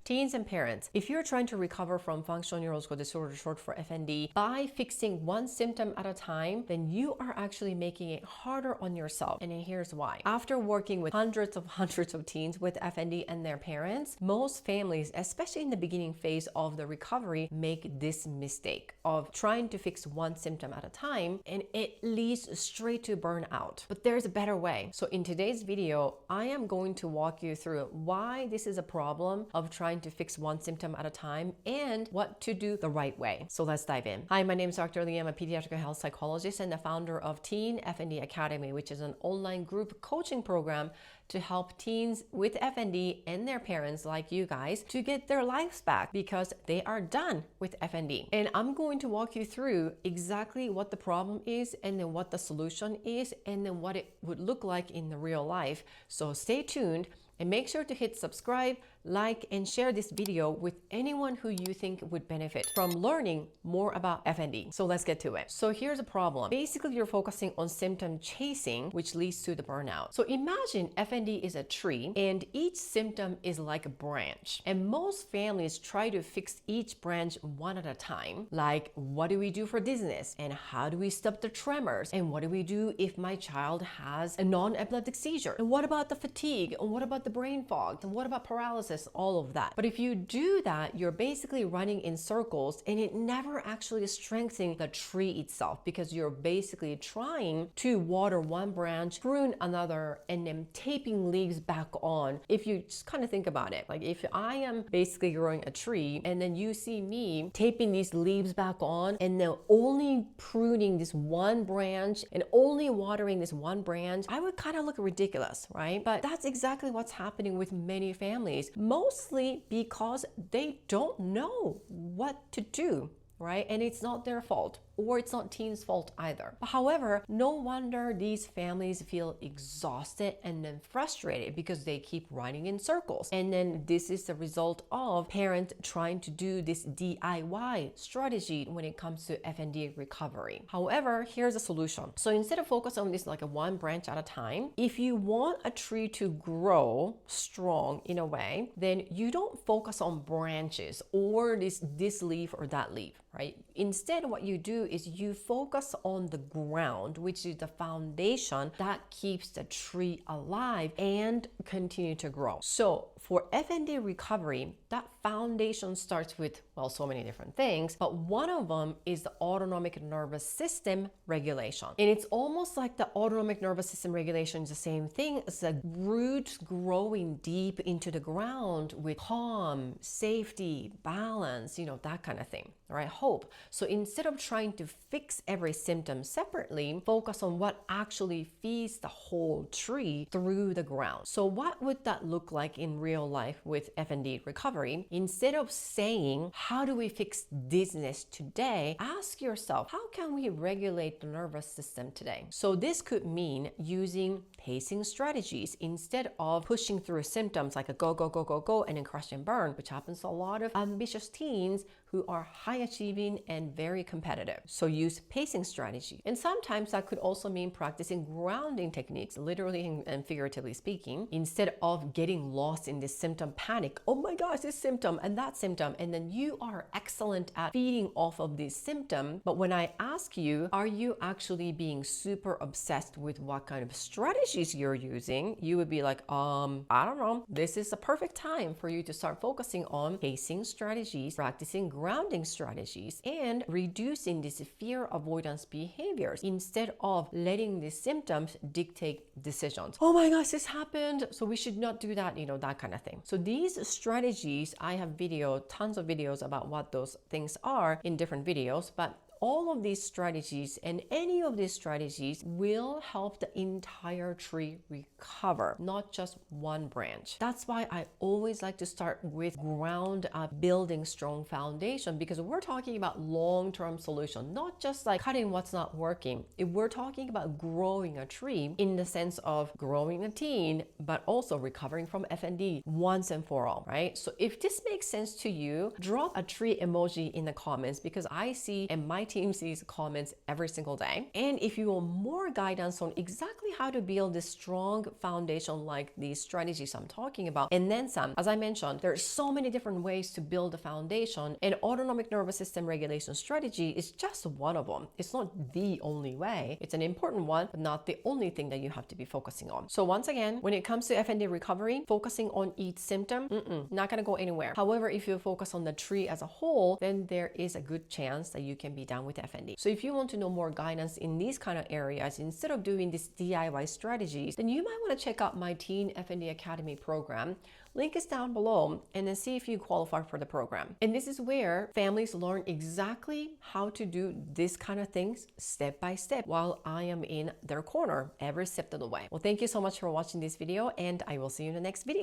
Teens and parents, if you're trying to recover from functional neurological disorder, short for FND, by fixing one symptom at a time, then you are actually making it harder on yourself. And here's why. After working with hundreds of teens with FND and their parents, most families, especially in the beginning phase of the recovery, make this mistake of trying to fix one symptom at a time, and it leads straight to burnout. But there's a better way. So in today's video, I am going to walk you through why this is a problem of trying to fix one symptom at a time and what to do the right way. So let's dive in. Hi, my name is Dr. Lee. I'm a pediatric health psychologist and the founder of Teen FND Academy, which is an online group coaching program to help teens with FND and their parents like you guys to get their lives back because they are done with FND. And I'm going to walk you through exactly what the problem is and then what the solution is and then what it would look like in the real life. So stay tuned and make sure to hit subscribe, like, and share this video with anyone who you think would benefit from learning more about FND. So let's get to it. So here's a problem. Basically, you're focusing on symptom chasing, which leads to the burnout. So imagine FND is a tree and each symptom is like a branch. And most families try to fix each branch one at a time. Like, what do we do for dizziness? And how do we stop the tremors? And what do we do if my child has a non-epileptic seizure? And what about the fatigue? And what about the brain fog? And what about paralysis? All of that. But if you do that, you're basically running in circles and it never actually strengthening the tree itself because you're basically trying to water one branch, prune another, and then taping leaves back on. If you just kind of think about it, like if I am basically growing a tree and then you see me taping these leaves back on and then only pruning this one branch and only watering this one branch, I would kind of look ridiculous, right? But that's exactly what's happening with many families. Mostly because they don't know what to do, right? And it's not their fault, or it's not teens' fault either. However, no wonder these families feel exhausted and then frustrated because they keep running in circles. And then this is the result of parents trying to do this DIY strategy when it comes to FND recovery. However, here's a solution. So instead of focus on this like a one branch at a time, if you want a tree to grow strong in a way, then you don't focus on branches or this leaf or that leaf, right? Instead, what you do is you focus on the ground, which is the foundation that keeps the tree alive and continue to grow. So for FND recovery, that foundation starts with, well, so many different things, but one of them is the autonomic nervous system regulation. And it's almost like the autonomic nervous system regulation is the same thing as the roots growing deep into the ground with calm, safety, balance, that kind of thing, right? Hope. So instead of trying to fix every symptom separately, focus on what actually feeds the whole tree through the ground. So what would that look like in real life with FND recovery? Instead of saying, how do we fix dizziness today? Ask yourself, how can we regulate the nervous system today? So this could mean using pacing strategies instead of pushing through symptoms like a go, go, go, go, go, and then crash and burn, which happens to a lot of ambitious teens who are high achieving and very competitive. So use pacing strategy. And sometimes that could also mean practicing grounding techniques, literally and figuratively speaking, instead of getting lost in this symptom panic. Oh my gosh, this symptom and that symptom. And then you are excellent at feeding off of this symptom. But when I ask you, are you actually being super obsessed with what kind of strategies you're using? You would be like, I don't know. This is a perfect time for you to start focusing on pacing strategies, practicing grounding strategies, and reducing these fear avoidance behaviors instead of letting the symptoms dictate decisions. Oh my gosh, this happened, so we should not do that, that kind of thing. So these strategies, I have tons of videos about what those things are in different videos, but all of these strategies and any of these strategies will help the entire tree recover, not just one branch. That's why I always like to start with ground up, building strong foundation, because we're talking about long-term solution, not just like cutting what's not working. If we're talking about growing a tree in the sense of growing a teen, but also recovering from FND once and for all, right? So if this makes sense to you, drop a tree emoji in the comments because I see and my team sees comments every single day. And if you want more guidance on exactly how to build this strong foundation like these strategies I'm talking about, and then some, as I mentioned, there are so many different ways to build a foundation, and autonomic nervous system regulation strategy is just one of them. It's not the only way. It's an important one, but not the only thing that you have to be focusing on. So once again, when it comes to FND recovery, focusing on each symptom, not gonna go anywhere. However, if you focus on the tree as a whole, then there is a good chance that you can be done with FND. So if you want to know more guidance in these kind of areas, instead of doing these DIY strategies, then you might want to check out my Teen FND Academy program. Link is down below, and then see if you qualify for the program. And this is where families learn exactly how to do this kind of things step by step while I am in their corner every step of the way. Well, thank you so much for watching this video, and I will see you in the next video.